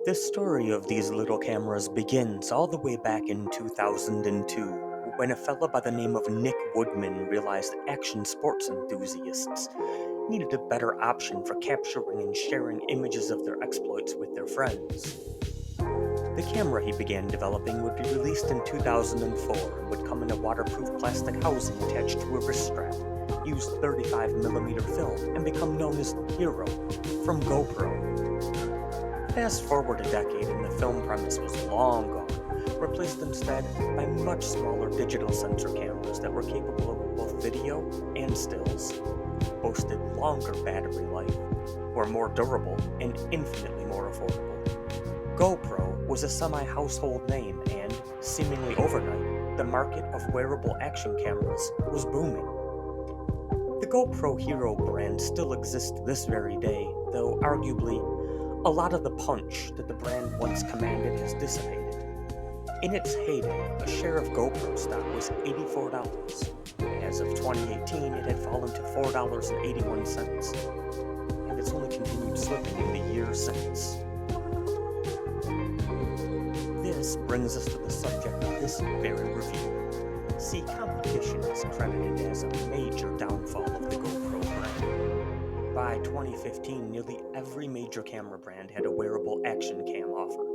The story of these little cameras begins all the way back in 2002, when a fella by the name of Nick Woodman realized action sports enthusiasts needed a better option for capturing and sharing images of their exploits with their friends. The camera he began developing would be released in 2004 and would come in a waterproof plastic housing attached to a wrist strap, use 35mm film, and become known as the Hero from GoPro. Fast forward a decade and the film premise was long gone, replaced instead by much smaller digital sensor cameras that were capable of both video and stills, boasted longer battery life, were more durable, and infinitely more affordable. GoPro was a semi-household name and, seemingly overnight, the market of wearable action cameras was booming. The GoPro Hero brand still exists to this very day, though arguably, a lot of the punch that the brand once commanded has dissipated. In its heyday, a share of GoPro stock was $84. As of 2018, it had fallen to $4.81, and it's only continued slipping in the years since. This brings us to the subject of this very review. See, competition is credited as a major downfall of the GoPro brand. By 2015, nearly every major camera brand had a wearable action cam offering,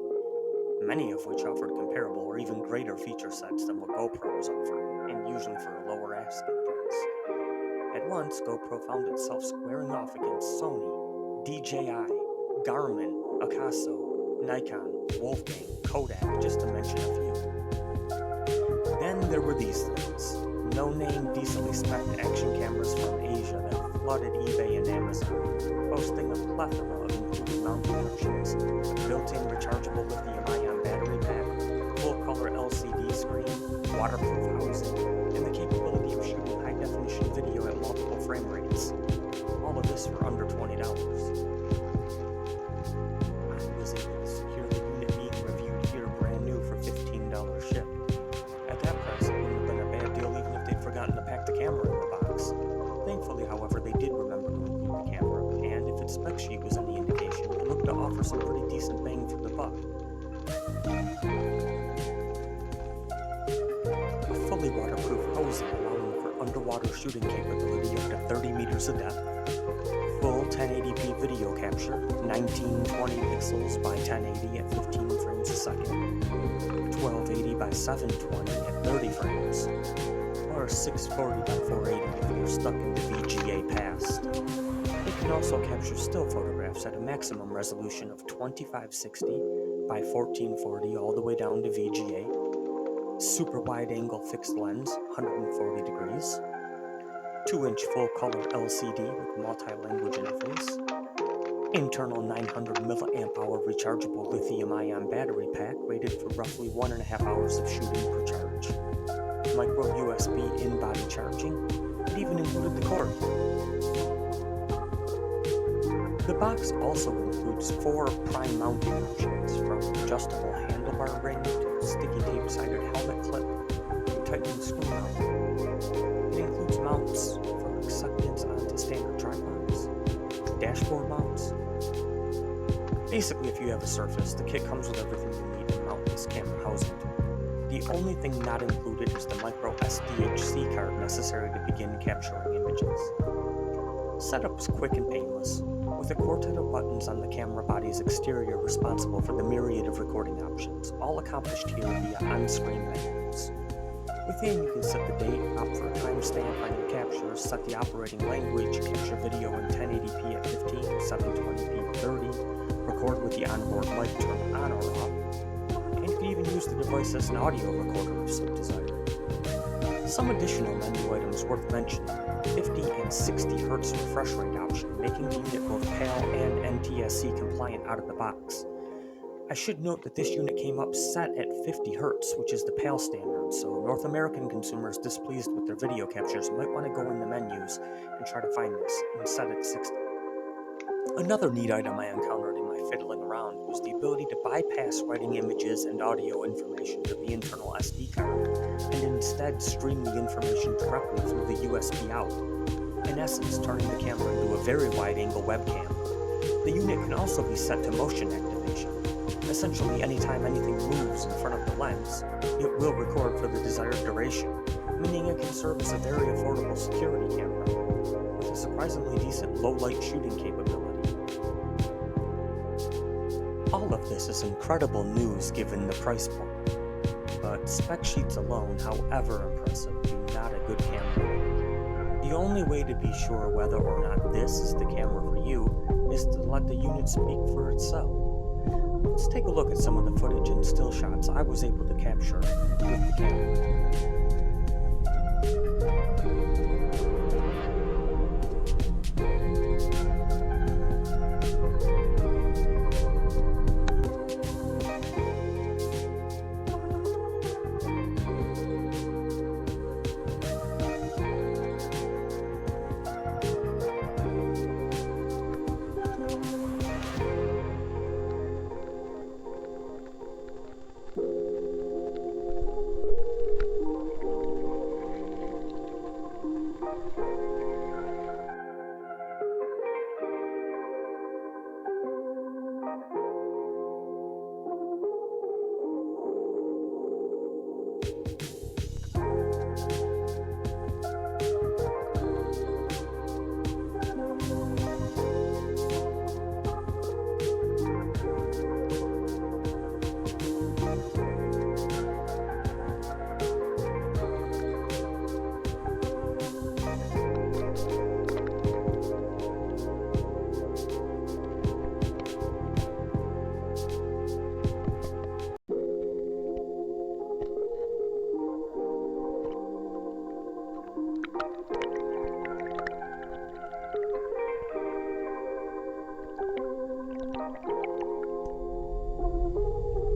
many of which offered comparable or even greater feature sets than what GoPro was offering, and usually for a lower asking price. At once, GoPro found itself squaring off against Sony, DJI, Garmin, Akaso, Nikon, Wolfgang, Kodak, just to mention a few. Then there were these things, no-name decently spec'd action cameras from Asia that flooded eBay and Amazon, boasting a plethora of included mounting options, a built-in rechargeable lithium-ion battery pack, full-color LCD screen, waterproof housing, and the capability of shooting high-definition video at multiple frame rates. All of this for under $20. I was able to secure the unit being reviewed here brand new for $15 ship. At that price, it wouldn't have been a bad deal even if they'd forgotten to pack the camera in the box. Thankfully, however, they did remember to include the camera, and if its spec sheet was any indication, it looked to offer some pretty decent bang for the buck. A fully waterproof housing allowing for underwater shooting capability up to 30 meters of depth, full 1080p video capture, 1920 pixels by 1080 at 15 frames a second, 1280 by 720 at 30 frames, or 640 by 480 if you're stuck in the VGA past. It can also capture still photographs at a maximum resolution of 2560 by 1440 all the way down to VGA, super wide angle fixed lens, 140 degrees, 2-inch full-color LCD with multi-language interface, internal 900 mAh rechargeable lithium-ion battery pack rated for roughly 1.5 hours of shooting per charge, micro USB in-body charging, it even included the cord. The box also includes 4 prime mounting options, from adjustable handlebar ring to sticky tape-sided helmet clip to Titan screw mount. It includes mounts from acceptance onto standard tripods, dashboard mounts. Basically, if you have a Surface, the kit comes with everything you need to mount this camera housing to. The only thing not included is the micro SDHC card necessary to begin capturing images. Setup is quick and painless, with a quartet of buttons on the camera body's exterior responsible for the myriad of recording options, all accomplished here via on-screen menus. Within, you can set the date, opt for a timestamp on your capture, set the operating language, capture video in 1080p at 15, 720p at 30, record with the onboard mic turned on or off, and you can even use the device as an audio recorder if so desired. Some additional menu items worth mentioning: 50 and 60 Hz refresh rate option, making the unit both PAL and NTSC compliant out of the box. I should note that this unit came up set at 50 Hz, which is the PAL standard, so North American consumers displeased with their video captures might want to go in the menus and try to find this and set it 60. Another neat item I encountered in my fiddling around was the ability to bypass writing images and audio information to the internal SD card, and instead stream the information directly through the USB out, in essence turning the camera into a very wide-angle webcam. The unit can also be set to motion activation. Essentially, anytime anything moves in front of the lens, it will record for the desired duration, meaning it can serve as a very affordable security camera, with a surprisingly decent low-light shooting capability. All of this is incredible news given the price point, but spec sheets alone, however impressive, do not a good camera. The only way to be sure whether or not this is the camera for you is to let the unit speak for itself. Let's take a look at some of the footage and still shots I was able to capture with the camera.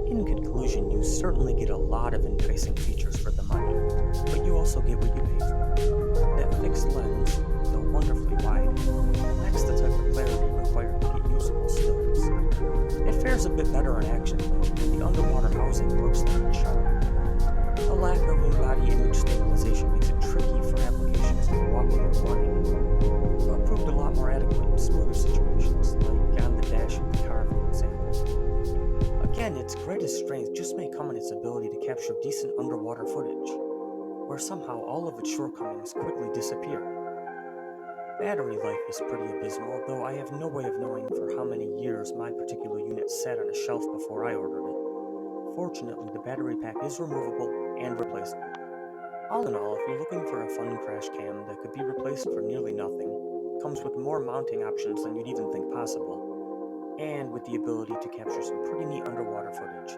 In conclusion, you certainly get a lot of enticing features for the money, but you also get what you pay for. That fixed lens, though wonderfully wide, lacks the type of clarity required to get usable stills. It fares a bit better in action, though. The underwater housing works like a charm. A lack of in-body image stabilization makes it tricky for applications like walking or running, but proved a lot more adequate in smoother situations, like on the dash of the car, for example. Again, its greatest strength just may come in its ability to capture decent underwater footage, where somehow all of its shortcomings quickly disappear. Battery life is pretty abysmal, though I have no way of knowing for how many years my particular unit sat on a shelf before I ordered it. Fortunately, the battery pack is removable and replaceable. All in all, if you're looking for a fun crash cam that could be replaced for nearly nothing, comes with more mounting options than you'd even think possible, and with the ability to capture some pretty neat underwater footage,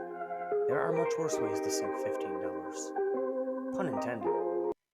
there are much worse ways to sink $15. Pun intended.